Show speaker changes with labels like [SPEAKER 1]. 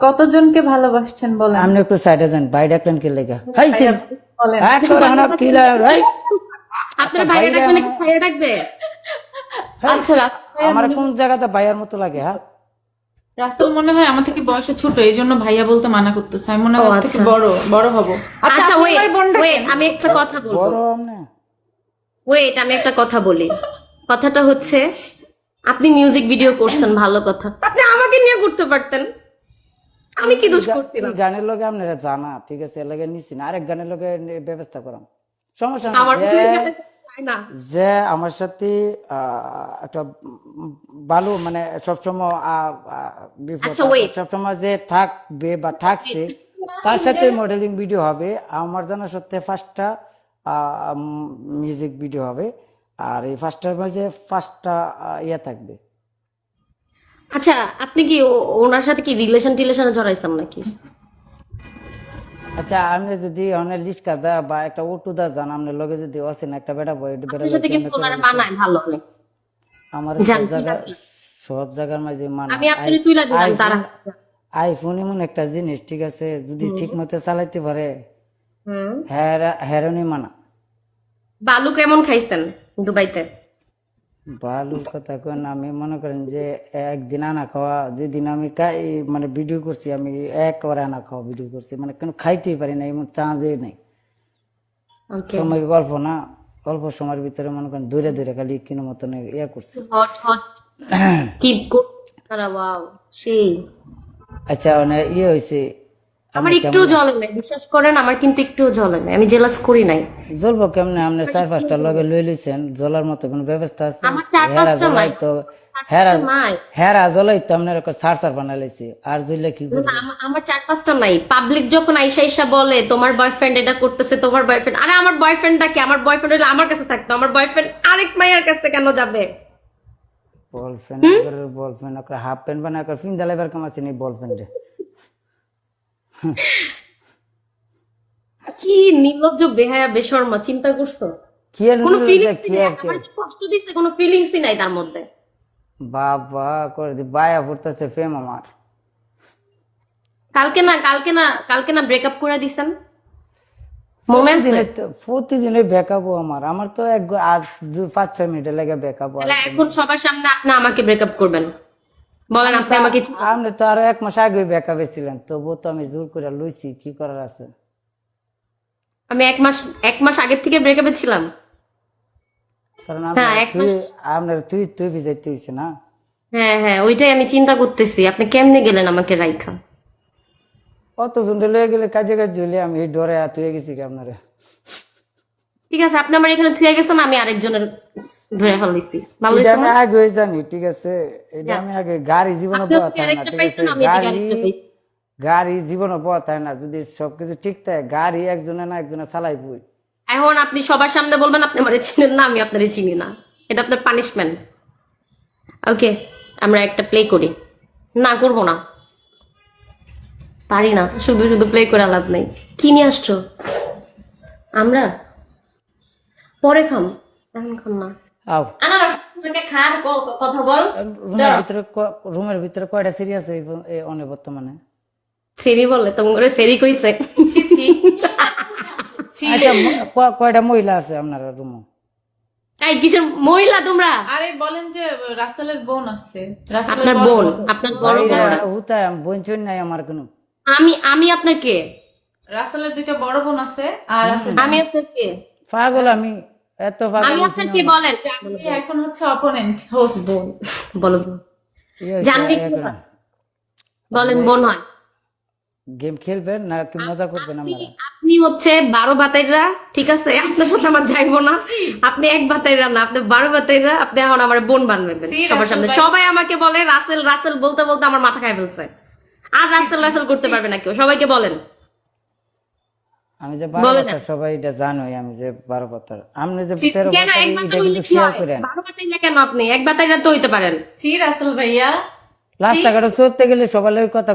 [SPEAKER 1] কতজনকে ভালোবাসছেন বলেন?
[SPEAKER 2] আপনি একটু সাইডে যান, ভাই ডাকলেন কি লেগা?
[SPEAKER 1] বলেন।
[SPEAKER 3] আপনার ভাইয়া ডাকবে নাকি ছাইয়া ডাকবে?
[SPEAKER 1] আচ্ছা,
[SPEAKER 2] আমার কোন জায়গাতে ভাইয়ার মতো লাগে? হ্যাঁ,
[SPEAKER 1] রাসেল মনে হয় আমার থেকে বয়সে ছোট, এই জন্য ভাইয়া বলতে মানা করতেছে। আমি মনে হয় ওর থেকে বড় হব।
[SPEAKER 3] আচ্ছা
[SPEAKER 1] আপনি
[SPEAKER 3] ওয়েট
[SPEAKER 1] আমার বোন ডাকেন।
[SPEAKER 3] ওয়েট আমি একটা কথা বলবো।
[SPEAKER 2] বড় আপনি।
[SPEAKER 3] ওয়েট আমি একটা কথা বলি। কথাটা হচ্ছে আপনি মিউজিক ভিডিও করছেন, ভালো কথা। আপনি আমাকে নিয়ে করতে পারতেন। আমি কি দোষ করছিলাম?
[SPEAKER 2] এই গানের লগে আপনারা জানা, ঠিক আছে, এর লগে নিছি না, আরেক গানের লগে ব্যবস্থা করাম, সমস্যা
[SPEAKER 3] আমার
[SPEAKER 2] নাই।
[SPEAKER 3] বোনের সাথে চাই না।
[SPEAKER 2] যে আমার সাথে একটা ভালো মানে সবসময়
[SPEAKER 3] আচ্ছা, wait.
[SPEAKER 2] সবসময় যে থাকবে বা থাকছে, তার সাথে মডেলিং ভিডিও হবে। আমার জানা সত্যি ফার্স্টটা মিউজিক ভিডিও হবে, আর এই ফার্স্টটার মাঝে ফার্স্টটা ইয়ে থাকবে।
[SPEAKER 3] আচ্ছা আপনি কি ওনার সাথে কি রিলেশনে জড়াইছেন নাকি?
[SPEAKER 2] আচ্ছা, আপনি যদি অনেক লিস্কা দা বা একটা ওটু দা জান, আপনার লগে যদি অসেন একটা বেটা বয় বেটা
[SPEAKER 3] আপনার সাথে কিন্তু ওনার মানায় ভালো অনেক।
[SPEAKER 2] আমার
[SPEAKER 3] জান,
[SPEAKER 2] সব জায়গার মাঝে মানে
[SPEAKER 3] আমি আপনাকে তুইলা দিলাম তারা।
[SPEAKER 2] আইফোন এমন একটা জিনিস, ঠিক আছে, যদি ঠিক মতো চালাইতে পারে
[SPEAKER 3] হুম।
[SPEAKER 2] হেরোনি মানা।
[SPEAKER 3] বালু কেমন খাইছেন দুবাইতে?
[SPEAKER 2] ভালো কথা কেন, আমি মনে করেন যে একদিন আনা খাওয়া, যেদিন আমি মানে ভিডিও করছি, আমি একবারে আনা খাওয়া ভিডিও করছি, মানে কেন খাইতেই পারি না, এমন চান্সই নেই।
[SPEAKER 3] ওকে।
[SPEAKER 2] সময় অল্প না, অল্প সময়ের ভিতরে মনে করেন দূরে দূরে খালি কিনো মতন ইয়ে করছি।
[SPEAKER 3] হট হট কি আরে ওয়াও সেই।
[SPEAKER 2] আচ্ছা, মানে ইয়ে হয়েছে,
[SPEAKER 3] আমার একটু জ্বলে নাই, বিশ্বাস করেন, আমার কিন্তু একটু জ্বলে নাই, আমি জেলাস করি নাই।
[SPEAKER 2] জ্বলবো কেমনে? আপনি 4-5টা লগে লই লইছেন, জ্বলার মতো কোনো ব্যবস্থা আছে?
[SPEAKER 3] আমার 4-5টা নাই।
[SPEAKER 2] তো
[SPEAKER 3] নাই
[SPEAKER 2] হেরা জ্বলাই তো আপনার সার বানাই লাইছি, আর জ্বললে কি করবো?
[SPEAKER 3] না, আমার 4-5টা নাই। পাবলিক যখন আইসা বলে তোমার বয়ফ্রেন্ড এটা করতেছে, তোমার বয়ফ্রেন্ড, আরে আমার বয়ফ্রেন্ডটা কি? আমার বয়ফ্রেন্ড হলে আমার কাছে থাকতো, আমার বয়ফ্রেন্ড আরেক মাইয়ার কাছে কেন যাবে?
[SPEAKER 2] বলফ্রেন্ড বলফ্রেন্ড হাফ প্যান্ট বানায় ফিন্দা লাইবার কাম আছে নি বলফ্রেন্ডে?
[SPEAKER 3] কি নির্লজ্জ বেহায়া বেশরমা, চিন্তা করছো?
[SPEAKER 2] কি আর
[SPEAKER 3] কোনো
[SPEAKER 2] কি
[SPEAKER 3] ফিলিংস নাই,
[SPEAKER 2] আর কি?
[SPEAKER 3] আমার যে কষ্ট দিচ্ছে কোনো ফিলিংসই নাই তার মধ্যে।
[SPEAKER 2] বাবা করে দি বায়া পড়তেছে ফেম আমার।
[SPEAKER 3] কালকে না ব্রেকআপ করে দিছেন, মনে আছে?
[SPEAKER 2] প্রতিদিনে ব্যাকআপ আমার আমার তো আজ 5-6 মিনিটে লেগে ব্যাকআপ।
[SPEAKER 3] তাহলে এখন সবার সামনে আপনি আমাকে ব্রেকআপ করবেন? বলেন আপনি আমাকে।
[SPEAKER 2] আপনি তো আরো 1 মাস আগে ব্যাকআপে ছিলেন, তবুও তো আমি জোর করে লইছি, কি করার আছে?
[SPEAKER 3] আমি এক মাস আগের থেকে ব্রেকআপে ছিলাম।
[SPEAKER 2] কারণ
[SPEAKER 3] হ্যাঁ, 1 মাস।
[SPEAKER 2] আপনার তুই ভিজাইতে হইছে না?
[SPEAKER 3] হ্যাঁ ওইটাই আমি চিন্তা করতেছি, আপনি কেমনে গেলেন আমাকে রাইখা?
[SPEAKER 2] অত জুন্ডে লয়ে গেলে কাজে হইলে আমি ডরে তুই গেছি কি আপনারে?
[SPEAKER 3] ঠিক আছে, আপনি আমার এখানে থুয়ে গেছেন, আমি আরেকজনের ধরে ফেলছি। ভালো
[SPEAKER 2] এটা
[SPEAKER 3] হয়েছে
[SPEAKER 2] আমি
[SPEAKER 3] না?
[SPEAKER 2] আগে জানি, ঠিক আছে, এটা আমি আগে গাড়ি জীবনে
[SPEAKER 3] আপনিও
[SPEAKER 2] পাওয়া
[SPEAKER 3] কি
[SPEAKER 2] থাকে না,
[SPEAKER 3] আরেকটা
[SPEAKER 2] ঠিক
[SPEAKER 3] পাইছেন,
[SPEAKER 2] আছে,
[SPEAKER 3] আমি এদিকে আরেকটা পাইছি।
[SPEAKER 2] গাড়ি জীবনে পাওয়া থাকে না, যদি সবকিছু ঠিক থাকে গাড়ি একজনে না একজনে চালাই বই।
[SPEAKER 3] এখন আপনি সবার সামনে বলবেন আপনি আমারে চিনেন না, আমি আপনারে চিনি না, এটা আপনার পানিশমেন্ট। ওকে, আমরা একটা প্লে করি। না, করবো না, পারি না, শুধু শুধু প্লে করে লাভ নাই। কি নিয়ে আসছো? আমরা পরে খাম, এখন খাম না।
[SPEAKER 2] আও
[SPEAKER 3] আনারস খান, কথা বল।
[SPEAKER 2] রুমের ভিতরে কয়টা সিরি আছে অনেক বর্তমানে?
[SPEAKER 3] সেরি বলে তোমার সেরি কইছে?
[SPEAKER 2] আচ্ছা, কয়টা মহিলা আছে আপনার রুমে?
[SPEAKER 3] এই কিসের মহিলা তোমরা?
[SPEAKER 1] আরে বলেন যে রাসেলের বোন আছে।
[SPEAKER 3] আপনার বোন, আপনার বড় বোন।
[SPEAKER 2] হুতায় বোনচুন নাই আমার কোনো।
[SPEAKER 3] আমি আপনার কে?
[SPEAKER 1] রাসেলের 2টা বড় বোন আছে, আর আছে
[SPEAKER 3] আমি আপনার কে?
[SPEAKER 2] পাগল আমি, এত পাগল
[SPEAKER 3] আমি আপনার কে বলেন?
[SPEAKER 1] জানবি, এখন হচ্ছে অপোনেন্ট হোস্ট।
[SPEAKER 3] বলো জানবি কি না? বলেন বোন হয়।
[SPEAKER 2] গেম খেলবেন না কি মজা করবেন আপনারা?
[SPEAKER 3] আপনি হচ্ছে 12 বাতাইরা, ঠিক আছে, আপনার সাথে আমার যাইবো না। আপনি 1 বাতাইরা না, আপনি 12 বাতাইরা। আপনি এখন আমার বোন বানবেন সবার সামনে। সবাই আমাকে বলে রাসেল রাসেল, বলতে বলতে আমার মাথা খাই ফেলছে। আর রাসেল করতে পারবে না কেউ, সবাইকে বলেন।
[SPEAKER 2] আমি যে 12 বছর সবাই এটা জানোই, আমি যে 12 বছর, আপনি যে 13
[SPEAKER 3] কেন
[SPEAKER 2] বছর
[SPEAKER 3] 1
[SPEAKER 2] এটা
[SPEAKER 3] বাতাই
[SPEAKER 2] কিন্তু শেয়ার করেন।
[SPEAKER 3] 12 বাতাইরা কেন? আপনি 1 বাতাইরা তো হইতে পারেন।
[SPEAKER 1] রাসেল ভাইয়া
[SPEAKER 2] রাস্তাঘাটে চলতে গেলে সবাই কথা